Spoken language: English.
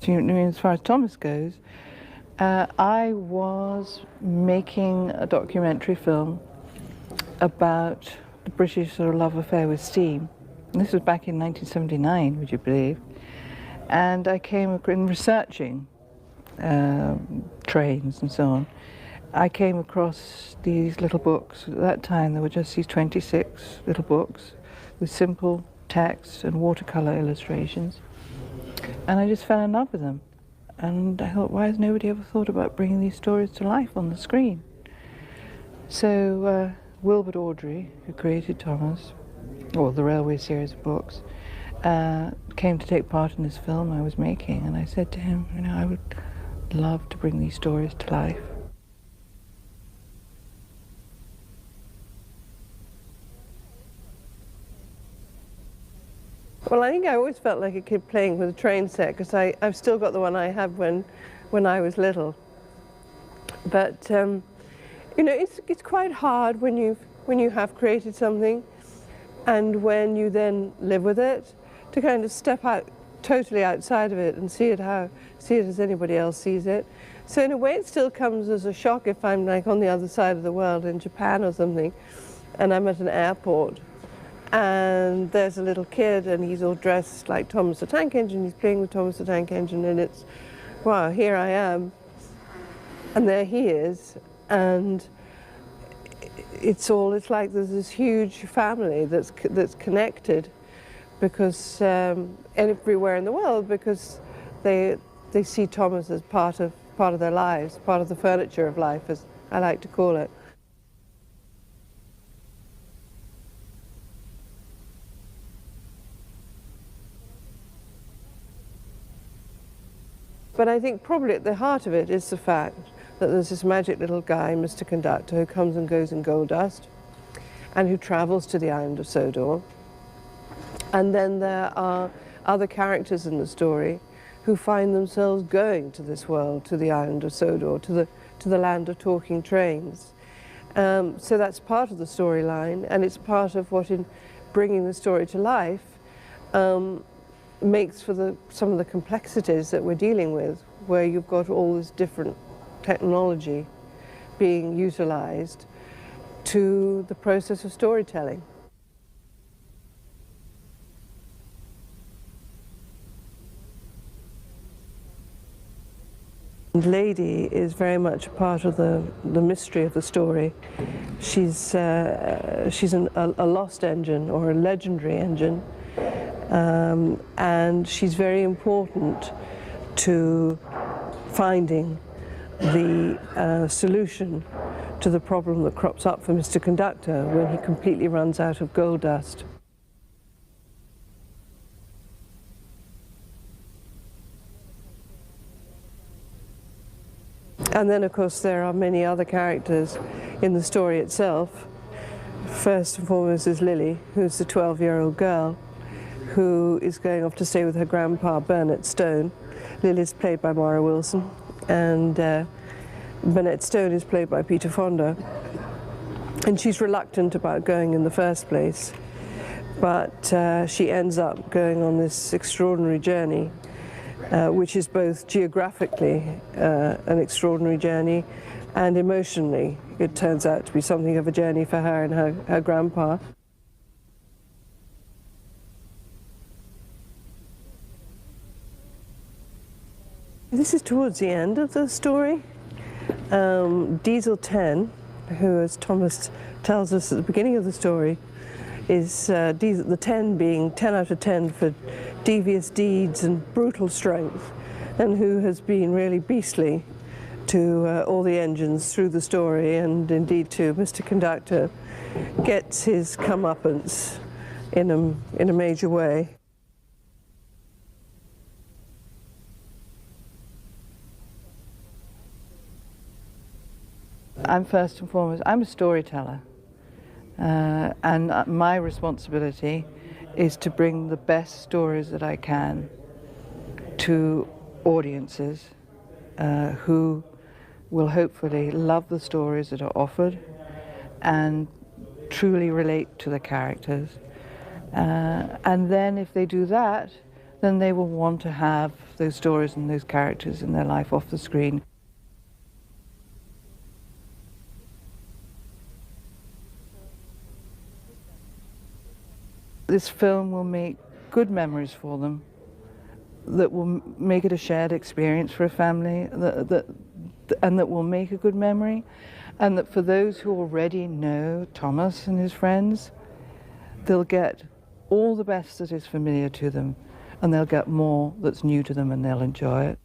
do you mean as far as Thomas goes? I was making a documentary film about the British sort of love affair with steam. And this was back in 1979, would you believe? And I came in researching trains and so on. I came across these little books. At that time there were just these 26 little books with simple text and watercolor illustrations. And I just fell in love with them. And I thought, why has nobody ever thought about bringing these stories to life on the screen? So Wilbert Awdry, who created Thomas, or the Railway series of books, came to take part in this film I was making. And I said to him, you know, I would love to bring these stories to life. Well, I think I always felt like a kid playing with a train set, because I've still got the one I had when I was little. But you know, it's quite hard when you have created something, and when you then live with it, to kind of step out totally outside of it and see it as anybody else sees it. So in a way, it still comes as a shock if I'm like on the other side of the world in Japan or something, and I'm at an airport. And there's a little kid and he's all dressed like Thomas the Tank Engine, he's playing with Thomas the Tank Engine, and it's, wow, here I am, and there he is, and it's like there's this huge family that's connected, because everywhere in the world, because they see Thomas as part of their lives, part of the furniture of life, as I like to call it. But I think probably at the heart of it is the fact that there's this magic little guy, Mr. Conductor, who comes and goes in gold dust, and who travels to the island of Sodor. And then there are other characters in the story who find themselves going to this world, to the island of Sodor, to the land of talking trains. So that's part of the storyline, and it's part of what, in bringing the story to life, makes for some of the complexities that we're dealing with, where you've got all this different technology being utilized to the process of storytelling. Lady is very much a part of the mystery of the story. She's a lost engine, or a legendary engine, and she's very important to finding the solution to the problem that crops up for Mr. Conductor when he completely runs out of gold dust. And then, of course, there are many other characters in the story itself. First and foremost is Lily, who's the 12-year-old girl who is going off to stay with her grandpa, Burnett Stone. Lily's played by Mara Wilson, and Burnett Stone is played by Peter Fonda. And she's reluctant about going in the first place, but she ends up going on this extraordinary journey, which is both geographically an extraordinary journey, and emotionally it turns out to be something of a journey for her and her grandpa. This is towards the end of the story. Diesel 10, who, as Thomas tells us at the beginning of the story, is the 10 being 10 out of 10 for devious deeds and brutal strength, and who has been really beastly to all the engines through the story, and indeed to Mr. Conductor, gets his comeuppance in a major way. I'm first and foremost, I'm a storyteller, and my responsibility is to bring the best stories that I can to audiences who will hopefully love the stories that are offered and truly relate to the characters. And then if they do that, then they will want to have those stories and those characters in their life off the screen. This film will make good memories for them, that will make it a shared experience for a family, and that will make a good memory, and that for those who already know Thomas and his friends, they'll get all the best that is familiar to them, and they'll get more that's new to them, and they'll enjoy it.